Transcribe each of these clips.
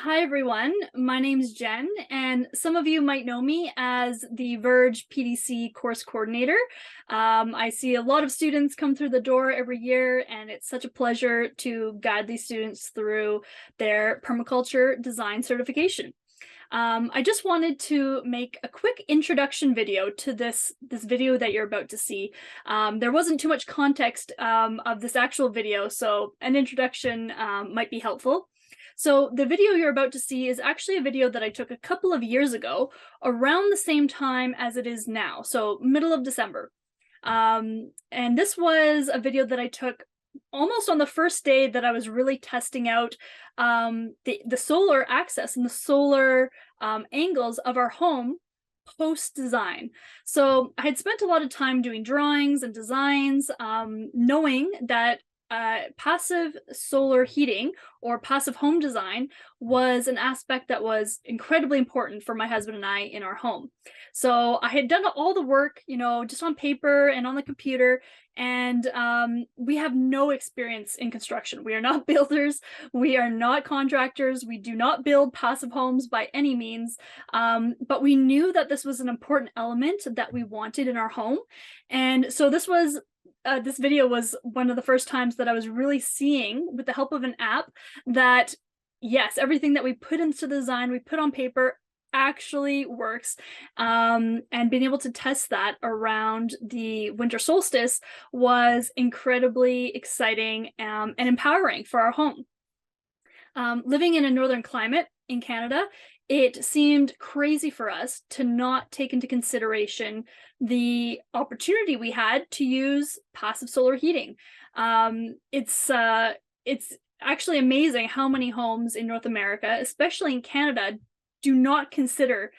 Hi everyone, my name's Jen, and some of you might know me as the Verge PDC course coordinator. I see a lot of students come through the door every year, and it's such a pleasure to guide these students through their permaculture design certification. I just wanted to make a quick introduction video to this video that you're about to see. There wasn't too much context of this actual video, so an introduction might be helpful. So the video you're about to see is actually a video that I took a couple of years ago, around the same time as it is now, so middle of December. And this was a video that I took almost on the first day that I was really testing out the solar access and the solar angles of our home post-design. So I had spent a lot of time doing drawings and designs, knowing that passive solar heating or passive home design was an aspect that was incredibly important for my husband and I in our home. So I had done all the work, just on paper and on the computer, and we have no experience in construction. We are not builders, we are not contractors, we do not build passive homes by any means, but we knew that this was an important element that we wanted in our home. And so this video was one of the first times that I was really seeing, with the help of an app, that yes, everything that we put into the design, we put on paper, actually works. And being able to test that around the winter solstice was incredibly exciting and empowering for our home. Living in a northern climate in Canada, it seemed crazy for us to not take into consideration the opportunity we had to use passive solar heating. It's actually amazing how many homes in North America, especially in Canada, do not consider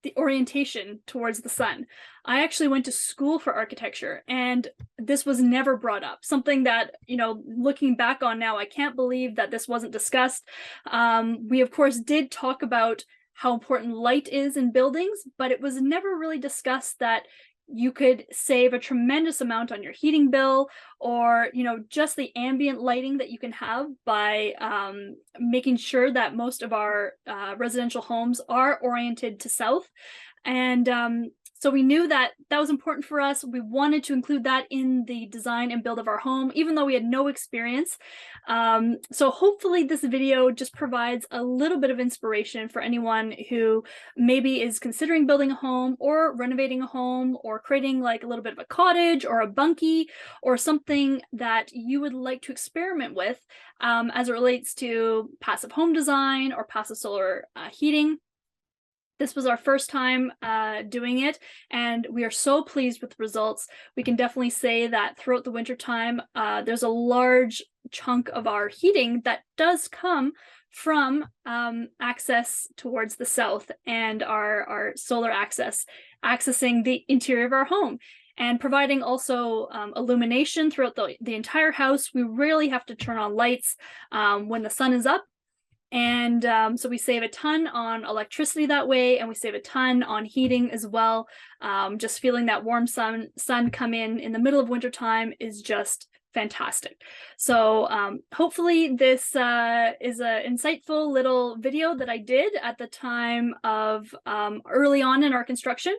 the orientation towards the sun. I actually went to school for architecture, and this was never brought up. Something that, looking back on now, I can't believe that this wasn't discussed. We, of course, did talk about how important light is in buildings, but it was never really discussed that you could save a tremendous amount on your heating bill, or just the ambient lighting that you can have by making sure that most of our residential homes are oriented to south. And so we knew that that was important for us. We wanted to include that in the design and build of our home, even though we had no experience. So hopefully this video just provides a little bit of inspiration for anyone who maybe is considering building a home or renovating a home or creating like a little bit of a cottage or a bunkie or something that you would like to experiment with as it relates to passive home design or passive solar heating. This was our first time doing it, and we are so pleased with the results. We can definitely say that throughout the winter time, there's a large chunk of our heating that does come from access towards the south, and our solar accessing the interior of our home, and providing also illumination throughout the entire house. We rarely have to turn on lights when the sun is up. And so we save a ton on electricity that way, and we save a ton on heating as well. Just feeling that warm sun come in the middle of winter time is just fantastic. So hopefully this is an insightful little video that I did at the time of early on in our construction.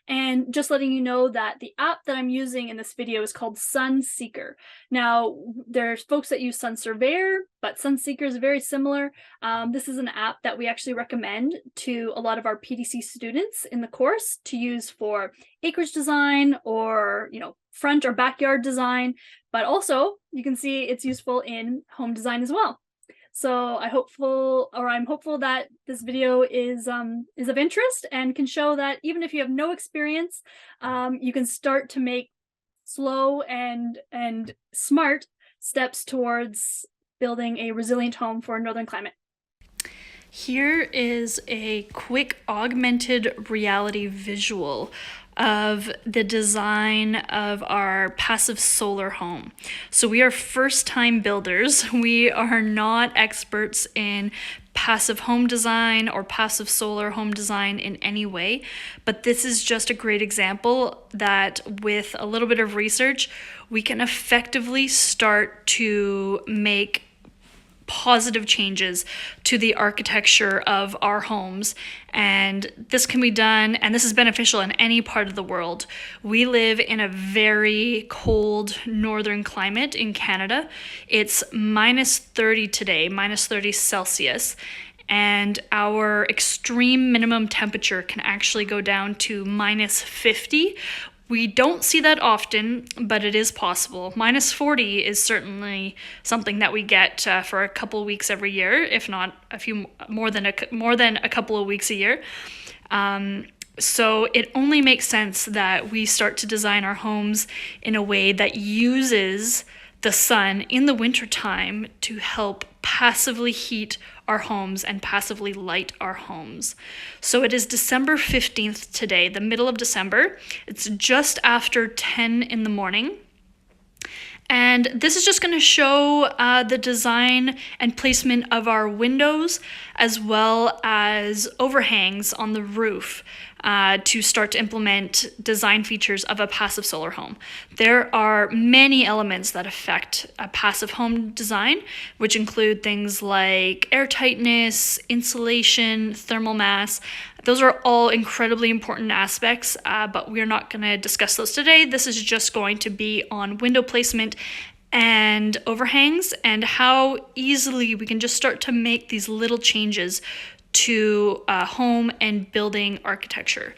And just letting you know that the app that I'm using in this video is called Sunseeker. Now, there's folks that use Surveyor, but Sunseeker is very similar. This is an app that we actually recommend to a lot of our PDC students in the course to use for acreage design or, front or backyard design, but also you can see it's useful in home design as well. So I'm hopeful that this video is of interest and can show that even if you have no experience, you can start to make slow and smart steps towards building a resilient home for a northern climate. Here is a quick augmented reality visual of the design of our passive solar home. So we are first-time builders. We are not experts in passive home design or passive solar home design in any way, but this is just a great example that with a little bit of research, we can effectively start to make positive changes to the architecture of our homes. And this can be done, and this is beneficial in any part of the world. We live in a very cold northern climate in Canada. It's -30 today, -30 Celsius. And our extreme minimum temperature can actually go down to -50. We don't see that often, but it is possible. -40 is certainly something that we get for a couple of weeks every year, if not a few more than a couple of weeks a year. So it only makes sense that we start to design our homes in a way that uses the sun in the wintertime to help passively heat our homes and passively light our homes. So it is December 15th today, the middle of December. It's just after 10 in the morning. And this is just going to show the design and placement of our windows as well as overhangs on the roof to start to implement design features of a passive solar home. There are many elements that affect a passive home design, which include things like air tightness, insulation, thermal mass. Those are all incredibly important aspects, but we're not going to discuss those today. This is just going to be on window placement and overhangs and how easily we can just start to make these little changes to home and building architecture.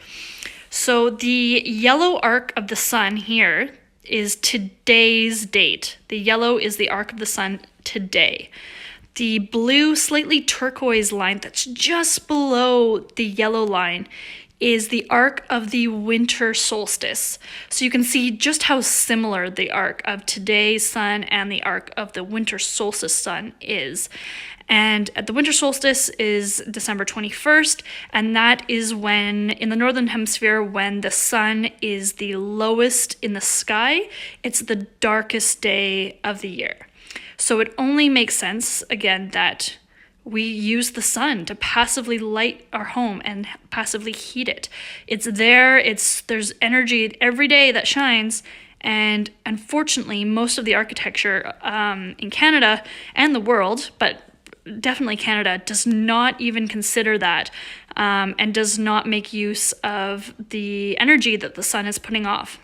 So the yellow arc of the sun here is today's date. The yellow is the arc of the sun today. The blue, slightly turquoise line that's just below the yellow line is the arc of the winter solstice. So you can see just how similar the arc of today's sun and the arc of the winter solstice sun is. And at the winter solstice is December 21st, and that is when, in the northern hemisphere, when the sun is the lowest in the sky. It's the darkest day of the year. So it only makes sense, again, that we use the sun to passively light our home and passively heat it. It's there, there's energy every day that shines, and unfortunately, most of the architecture in Canada and the world, but definitely Canada, does not even consider that and does not make use of the energy that the sun is putting off.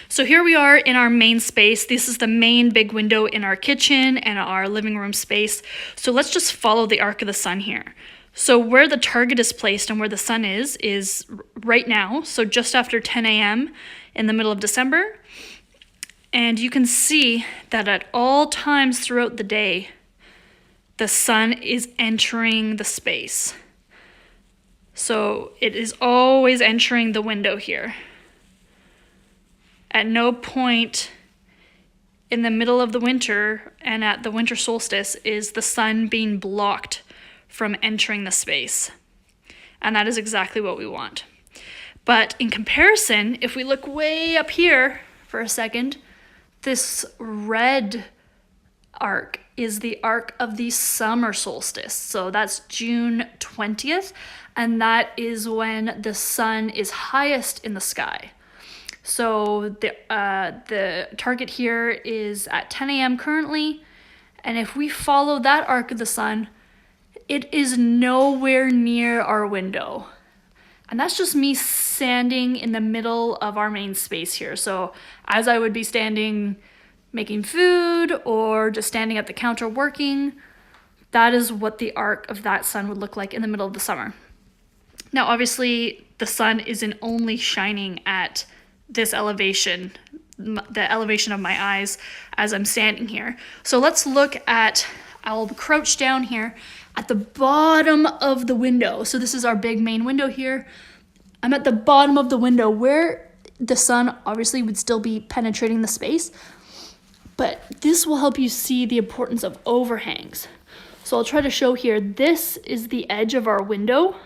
So here we are in our main space. This is the main big window in our kitchen and our living room space. So let's just follow the arc of the sun here. So where the target is placed and where the sun is right now, so just after 10 a.m. in the middle of December. And you can see that at all times throughout the day, the sun is entering the space. So it is always entering the window here. At no point in the middle of the winter and at the winter solstice is the sun being blocked from entering the space. And that is exactly what we want. But in comparison, if we look way up here for a second, this red arc is the arc of the summer solstice. So that's June 20th, and that is when the sun is highest in the sky. So the target here is at 10 a.m. currently, and if we follow that arc of the sun, it is nowhere near our window. And that's just me standing in the middle of our main space here. So as I would be standing making food or just standing at the counter working, that is what the arc of that sun would look like in the middle of the summer. Now, obviously, the sun isn't only shining at this elevation, the elevation of my eyes as I'm standing here. So let's look at, I'll crouch down here at the bottom of the window. So this is our big main window here. I'm at the bottom of the window where the sun obviously would still be penetrating the space, but this will help you see the importance of overhangs. So I'll try to show here, this is the edge of our window.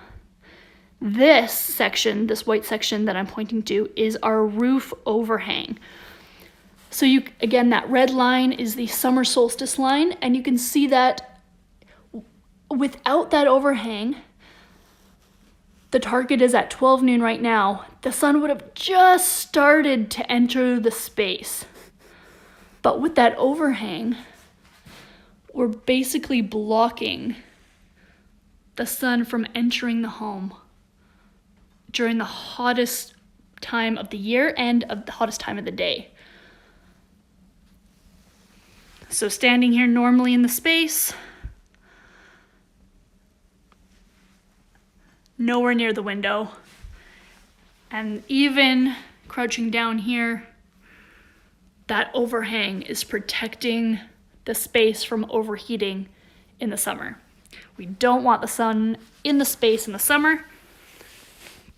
This section, this white section that I'm pointing to, is our roof overhang. So again, that red line is the summer solstice line, and you can see that without that overhang, the target is at 12 noon right now. The sun would have just started to enter the space. But with that overhang, we're basically blocking the sun from entering the home during the hottest time of the year and of the hottest time of the day. So standing here normally in the space, nowhere near the window, and even crouching down here, that overhang is protecting the space from overheating in the summer. We don't want the sun in the space in the summer,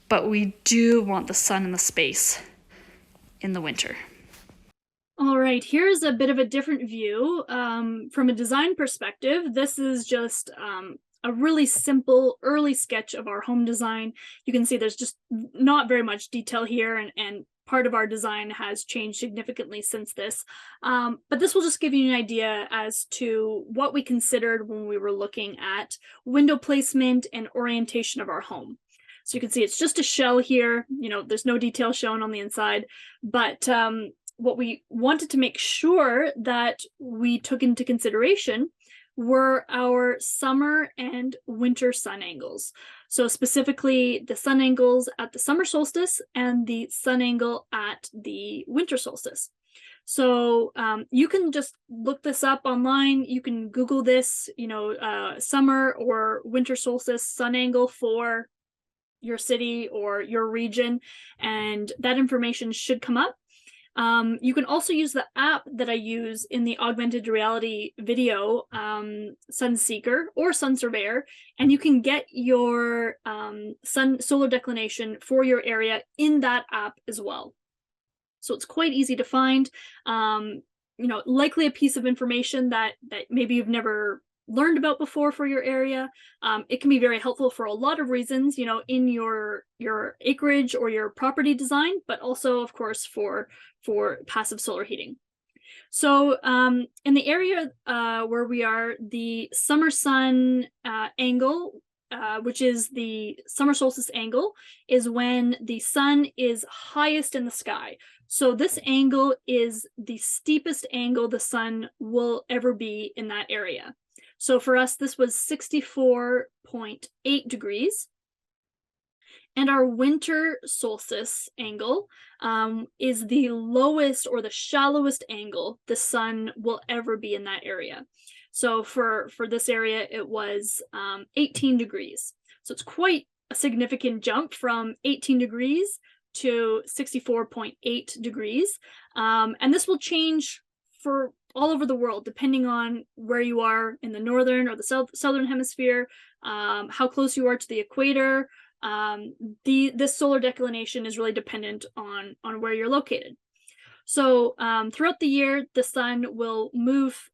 but we do want the sun in the space in the winter. All right, here's a bit of a different view. From a design perspective, this is just a really simple early sketch of our home design. You can see there's just not very much detail here, and part of our design has changed significantly since this. But this will just give you an idea as to what we considered when we were looking at window placement and orientation of our home. So you can see it's just a shell here. You know, there's no detail shown on the inside, but what we wanted to make sure that we took into consideration were our summer and winter sun angles. So specifically the sun angles at the summer solstice and the sun angle at the winter solstice. So you can just look this up online. You can Google this, you know, summer or winter solstice sun angle for your city or your region, and that information should come up. You can also use the app that I use in the augmented reality video, Sun Seeker or Sun Surveyor, and you can get your solar declination for your area in that app as well. So it's quite easy to find. You know, likely a piece of information that maybe you've never learned about before for your area. It can be very helpful for a lot of reasons, you know, in your acreage or your property design, but also of course for passive solar heating. So in the area where we are, the summer sun angle, which is the summer solstice angle, is when the sun is highest in the sky. So this angle is the steepest angle the sun will ever be in that area. So for us, this was 64.8 degrees. And our winter solstice angle is the lowest or the shallowest angle the sun will ever be in that area. So for this area, it was 18 degrees. So it's quite a significant jump from 18 degrees to 64.8 degrees. And this will change for all over the world, depending on where you are in the northern or the southern hemisphere, how close you are to the equator. This solar declination is really dependent on where you're located. So throughout the year, the sun will move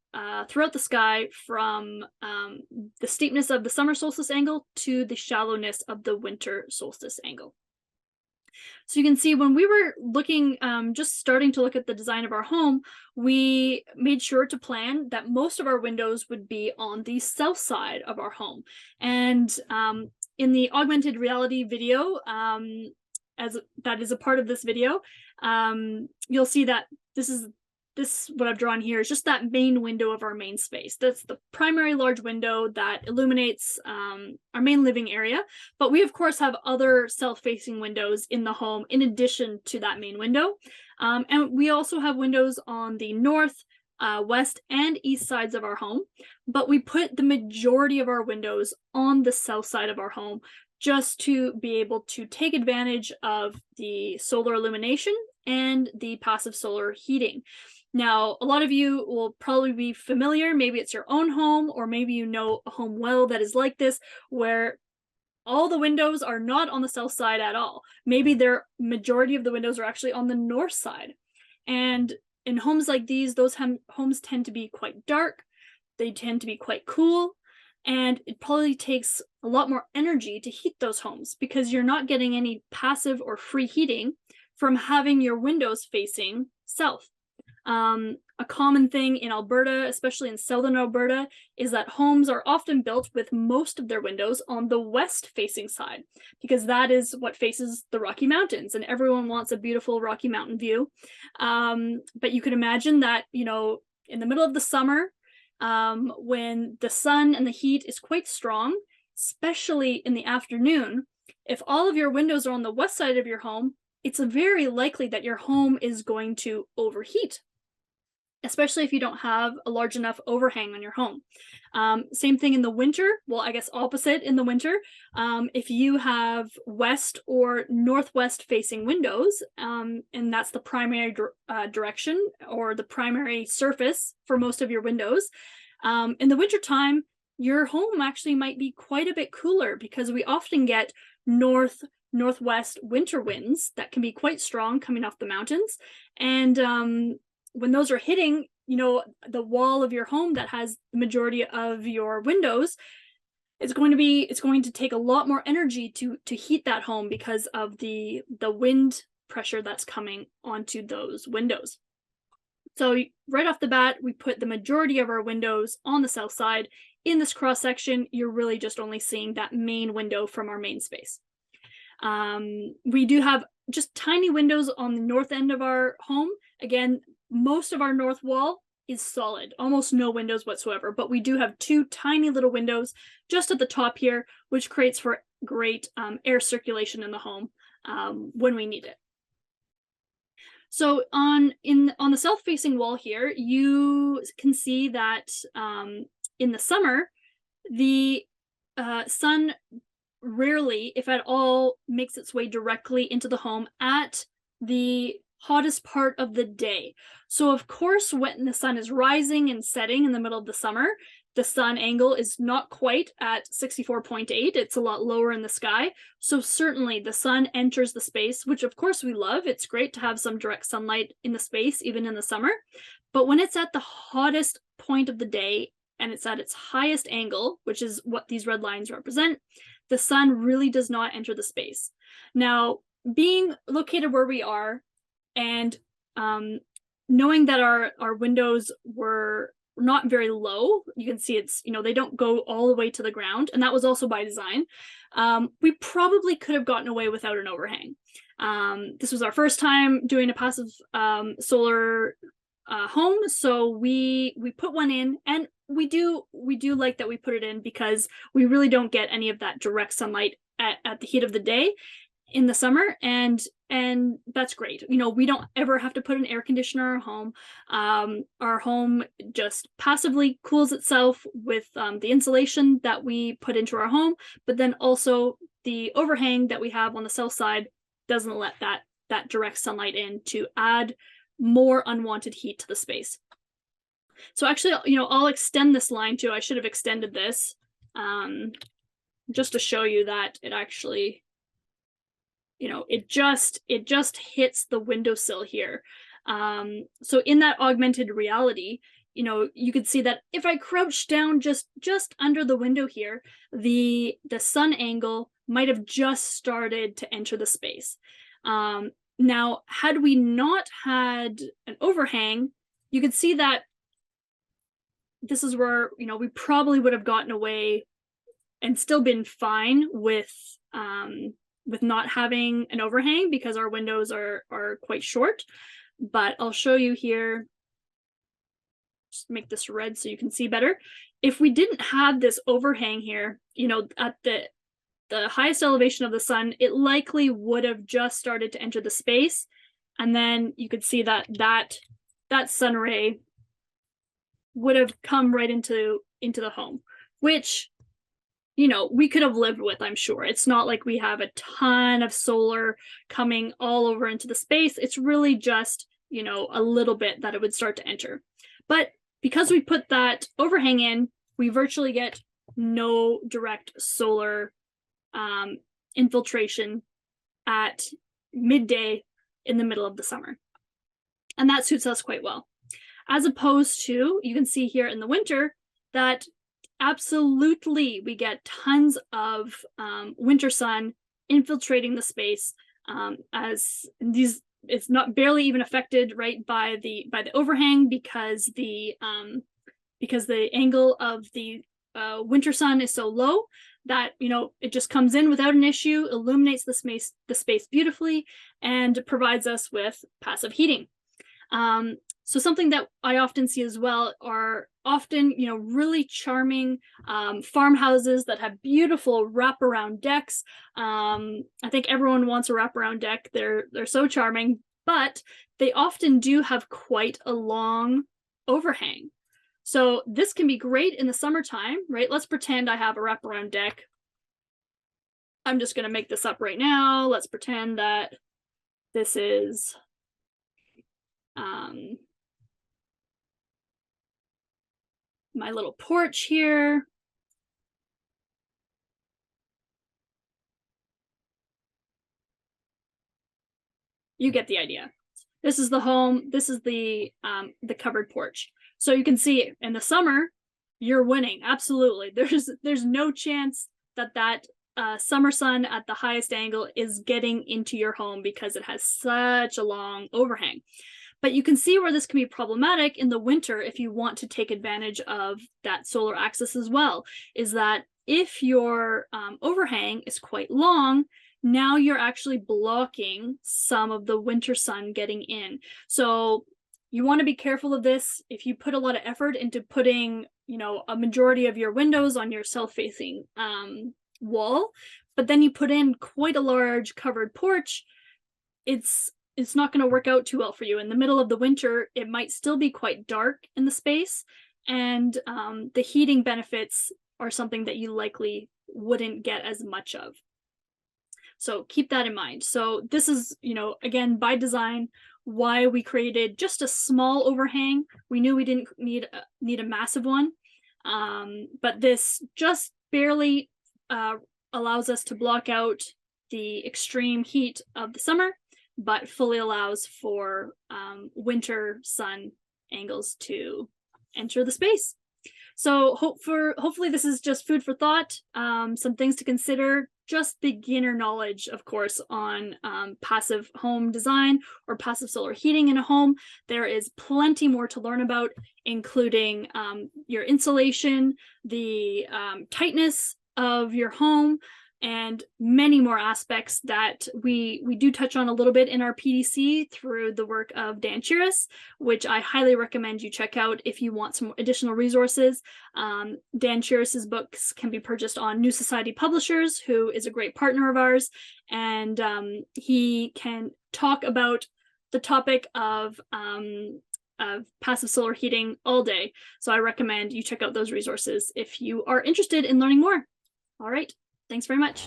throughout the sky from the steepness of the summer solstice angle to the shallowness of the winter solstice angle. So you can see when we were looking, just starting to look at the design of our home, we made sure to plan that most of our windows would be on the south side of our home. And in the augmented reality video, as that is a part of this video, you'll see that this what I've drawn here is just that main window of our main space. That's the primary large window that illuminates our main living area. But we of course have other south-facing windows in the home in addition to that main window. And we also have windows on the north, west, and east sides of our home. But we put the majority of our windows on the south side of our home just to be able to take advantage of the solar illumination and the passive solar heating. Now, a lot of you will probably be familiar, maybe it's your own home, or maybe you know a home well that is like this, where all the windows are not on the south side at all. Maybe their majority of the windows are actually on the north side. And in homes like these, those homes tend to be quite dark, they tend to be quite cool, and it probably takes a lot more energy to heat those homes because you're not getting any passive or free heating from having your windows facing south. A common thing in Alberta, especially in southern Alberta, is that homes are often built with most of their windows on the west facing side because that is what faces the Rocky Mountains, and everyone wants a beautiful Rocky Mountain view. But you can imagine that, you know, in the middle of the summer, when the sun and the heat is quite strong, especially in the afternoon. If all of your windows are on the west side of your home, it's very likely that your home is going to overheat, especially if you don't have a large enough overhang on your home. Same thing in the winter. Well, I guess opposite in the winter. If you have west or northwest facing windows, and that's the primary direction or the primary surface for most of your windows, in the wintertime, your home actually might be quite a bit cooler because we often get northwest winter winds that can be quite strong coming off the mountains. And when those are hitting, the wall of your home that has the majority of your windows, it's going to take a lot more energy to heat that home because of the wind pressure that's coming onto those windows. So right off the bat, we put the majority of our windows on the south side. In this cross section, you're really just only seeing that main window from our main space. We do have just tiny windows on the north end of our home. Again, most of our north wall is solid, almost no windows whatsoever, but we do have two tiny little windows just at the top here, which creates for great air circulation in the home when we need it. So on the south-facing wall here, you can see that in the summer, the sun rarely, if at all, makes its way directly into the home at the hottest part of the day. So of course, when the sun is rising and setting in the middle of the summer, the sun angle is not quite at 64.8. It's a lot lower in the sky. So certainly the sun enters the space, which of course we love. It's great to have some direct sunlight in the space, even in the summer. But when it's at the hottest point of the day and it's at its highest angle, which is what these red lines represent, the sun really does not enter the space. Now, being located where we are and knowing that our windows were not very low, you can see it's, they don't go all the way to the ground, and that was also by design. We probably could have gotten away without an overhang. This was our first time doing a passive solar home, so we put one in, and we do like that we put it in because we really don't get any of that direct sunlight at the heat of the day in the summer, and that's great. We don't ever have to put an air conditioner in our home. Our home just passively cools itself with the insulation that we put into our home, but then also the overhang that we have on the south side doesn't let that direct sunlight in to add more unwanted heat to the space. So actually, I'll extend this line too. I should have extended this just to show you that it actually, it just hits the windowsill here. So in that augmented reality, you could see that if I crouch down just under the window here, the sun angle might have just started to enter the space. Now, had we not had an overhang, you could see that this is where, we probably would have gotten away and still been fine with not having an overhang because our windows are quite short. But I'll show you here, just make this red so you can see better. If we didn't have this overhang here, at the highest elevation of the sun, it likely would have just started to enter the space. And then you could see that sun ray would have come right into the home, which, we could have lived with, I'm sure. It's not like we have a ton of solar coming all over into the space. It's really just, a little bit that it would start to enter. But because we put that overhang in, we virtually get no direct solar infiltration at midday in the middle of the summer. And that suits us quite well. As opposed to, you can see here in the winter that absolutely we get tons of winter sun infiltrating the space, as it's not barely even affected right by the overhang because the angle of the winter sun is so low that it just comes in without an issue, illuminates the space beautifully, and provides us with passive heating. So something that I often see as well are often, really charming farmhouses that have beautiful wraparound decks. I think everyone wants a wraparound deck. They're so charming, but they often do have quite a long overhang. So this can be great in the summertime, right? Let's pretend I have a wraparound deck. I'm just going to make this up right now. Let's pretend that this is my little porch here. You get the idea. This is the home. This is the covered porch. So you can see in the summer, you're winning. Absolutely. There's no chance that summer sun at the highest angle is getting into your home because it has such a long overhang. But you can see where this can be problematic in the winter if you want to take advantage of that solar axis as well, is that if your overhang is quite long, now you're actually blocking some of the winter sun getting in. So you want to be careful of this. If you put a lot of effort into putting, a majority of your windows on your south-facing wall, but then you put in quite a large covered porch, it's not going to work out too well for you. In the middle of the winter, it might still be quite dark in the space, and the heating benefits are something that you likely wouldn't get as much of. So keep that in mind. So this is, again, by design, why we created just a small overhang. We knew we didn't need a massive one, but this just barely allows us to block out the extreme heat of the summer, but fully allows for winter sun angles to enter the space. So hopefully this is just food for thought, some things to consider, just beginner knowledge, of course, on passive home design or passive solar heating in a home. There is plenty more to learn about, including your insulation, the tightness of your home, and many more aspects that we do touch on a little bit in our PDC through the work of Dan Chiris, which I highly recommend you check out if you want some additional resources. Dan Chiris's books can be purchased on New Society Publishers, who is a great partner of ours, and he can talk about the topic of passive solar heating all day. So I recommend you check out those resources if you are interested in learning more. All right. Thanks very much.